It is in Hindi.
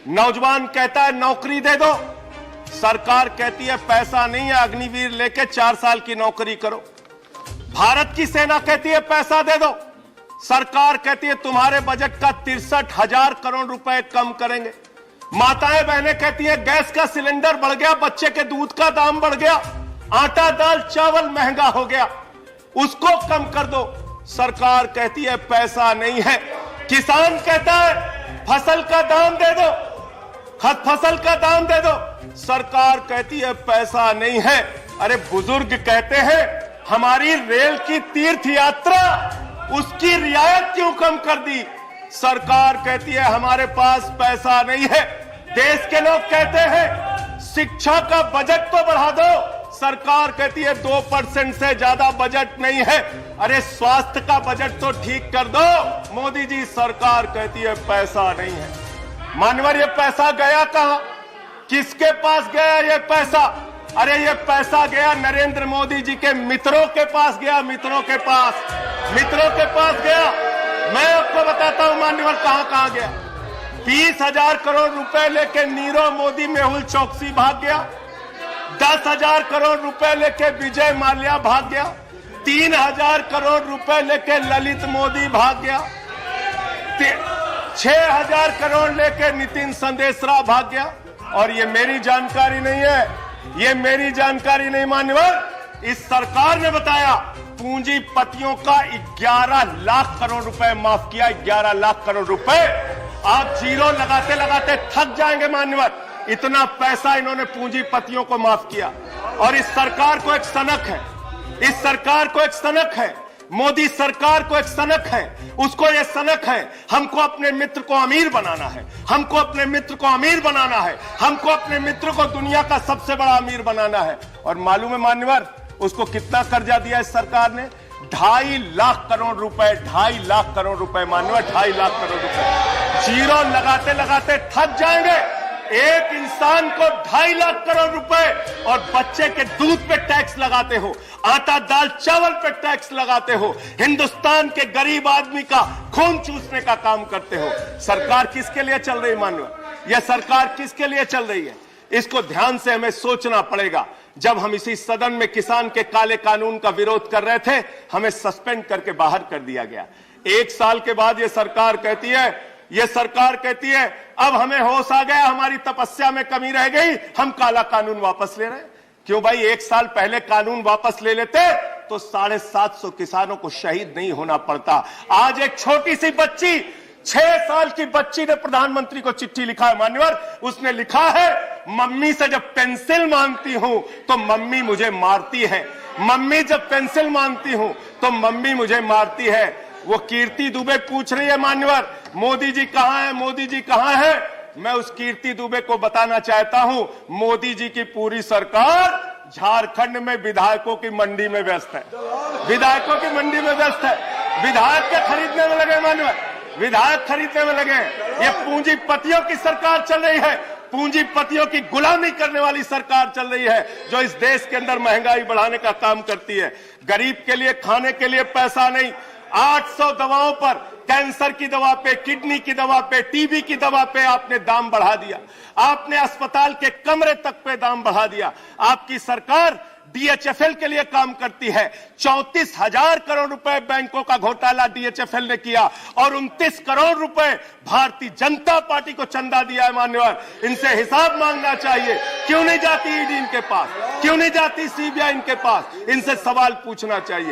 नौजवान कहता है नौकरी दे दो, सरकार कहती है पैसा नहीं है, अग्निवीर लेके 4 साल की नौकरी करो। भारत की सेना कहती है पैसा दे दो, सरकार कहती है तुम्हारे बजट का 63,000 करोड़ रुपए कम करेंगे। माताएं बहनें कहती हैं गैस का सिलेंडर बढ़ गया, बच्चे के दूध का दाम बढ़ गया, आटा दाल चावल महंगा हो गया, उसको कम कर दो, सरकार कहती है पैसा नहीं है। किसान कहता है फसल का दाम दे दो, फसल का दाम दे दो, सरकार कहती है पैसा नहीं है। अरे बुजुर्ग कहते हैं हमारी रेल की तीर्थ यात्रा, उसकी रियायत क्यों कम कर दी, सरकार कहती है हमारे पास पैसा नहीं है। देश के लोग कहते हैं शिक्षा का बजट तो बढ़ा दो, सरकार कहती है 2% से ज्यादा बजट नहीं है। अरे स्वास्थ्य का बजट तो ठीक कर दो, मोदी जी सरकार कहती है पैसा नहीं है। मान्यवर ये पैसा गया कहां, किसके पास गया ये पैसा? अरे ये पैसा गया नरेंद्र मोदी जी के मित्रों के पास गया, मित्रों के पास गया। मैं आपको बताता हूं मान्यवर कहां कहां गया। 20,000 करोड़ रुपए लेके नीरव मोदी मेहुल चौकसी भाग गया, 10,000 करोड़ रुपए लेके विजय माल्या भाग गया, 3,000 करोड़ रुपए लेके ललित मोदी भाग गया, 6,000 करोड़ लेके नितिन संदेशरा भाग गया। और ये मेरी जानकारी नहीं है, ये मेरी जानकारी नहीं मान्यवर, इस सरकार ने बताया पूंजीपतियों का 11 लाख करोड़ रुपए माफ किया, 11 लाख करोड़ रुपए। आप जीरो लगाते लगाते थक जाएंगे मान्यवर, इतना पैसा इन्होंने पूंजीपतियों को माफ किया। और इस सरकार को एक सनक है, इस सरकार को एक सनक है, मोदी सरकार को एक सनक है, उसको ये सनक है हमको अपने मित्र को अमीर बनाना है, हमको अपने मित्र को अमीर बनाना है, हमको अपने मित्र को दुनिया का सबसे बड़ा अमीर बनाना है। और मालूम है मान्यवर उसको कितना कर्जा दिया इस सरकार ने? 2.5 लाख करोड़ रुपए, 2.5 लाख करोड़ रुपए मान्यवर, 2.5 लाख करोड़ रुपए। जीरो लगाते लगाते थक जाएंगे। एक इंसान को 2.5 लाख करोड़ रुपए और बच्चे के दूध पे टैक्स लगाते हो, आटा दाल चावल पे टैक्स लगाते हो, हिंदुस्तान के गरीब आदमी का खून चूसने का काम करते हो। सरकार किसके लिए चल रही मान्यवर? यह सरकार किसके लिए चल रही है? इसको ध्यान से हमें सोचना पड़ेगा। जब हम इसी सदन में किसान के काले कानून का विरोध कर रहे थे, हमें सस्पेंड करके बाहर कर दिया गया। 1 साल के बाद यह सरकार कहती है अब हमें होश आ गया, हमारी तपस्या में कमी रह गई, हम काला कानून वापस ले रहे हैं। क्यों भाई? 1 साल पहले कानून वापस ले लेते तो 750 किसानों को शहीद नहीं होना पड़ता। आज एक छोटी सी बच्ची, 6 साल की बच्ची ने प्रधानमंत्री को चिट्ठी लिखा है मान्यवर। उसने लिखा है मम्मी से जब पेंसिल मांगती हूं तो मम्मी मुझे मारती है, मम्मी जब पेंसिल मांगती हूं तो मम्मी मुझे मारती है। वो कीर्ति दुबे पूछ रही है मान्यवर मोदी जी कहां है, मोदी जी कहां है? मैं उस कीर्ति दुबे को बताना चाहता हूं मोदी जी की पूरी सरकार झारखंड में विधायकों की मंडी में व्यस्त है, विधायकों की मंडी में व्यस्त है। विधायक के खरीदने में लगे मान्यवर, विधायक खरीदने में लगे। ये पूंजीपतियों की सरकार चल रही है, पूंजीपतियों की गुलामी करने वाली सरकार चल रही है, जो इस देश के अंदर महंगाई बढ़ाने का काम करती है। गरीब के लिए खाने के लिए पैसा नहीं, 800 दवाओं पर, कैंसर की दवा पे, किडनी की दवा पे, टीबी की दवा पे आपने दाम बढ़ा दिया, आपने अस्पताल के कमरे तक पे दाम बढ़ा दिया। आपकी सरकार डीएचएफएल के लिए काम करती है। 34,000 करोड़ रुपए बैंकों का घोटाला डीएचएफएल ने किया और 29 करोड़ रुपए भारतीय जनता पार्टी को चंदा दिया है मान्यवर। इनसे हिसाब मांगना चाहिए। क्यों नहीं जाती ईडी इनके पास, क्यों नहीं जाती सीबीआई इनके पास? इनसे सवाल पूछना चाहिए।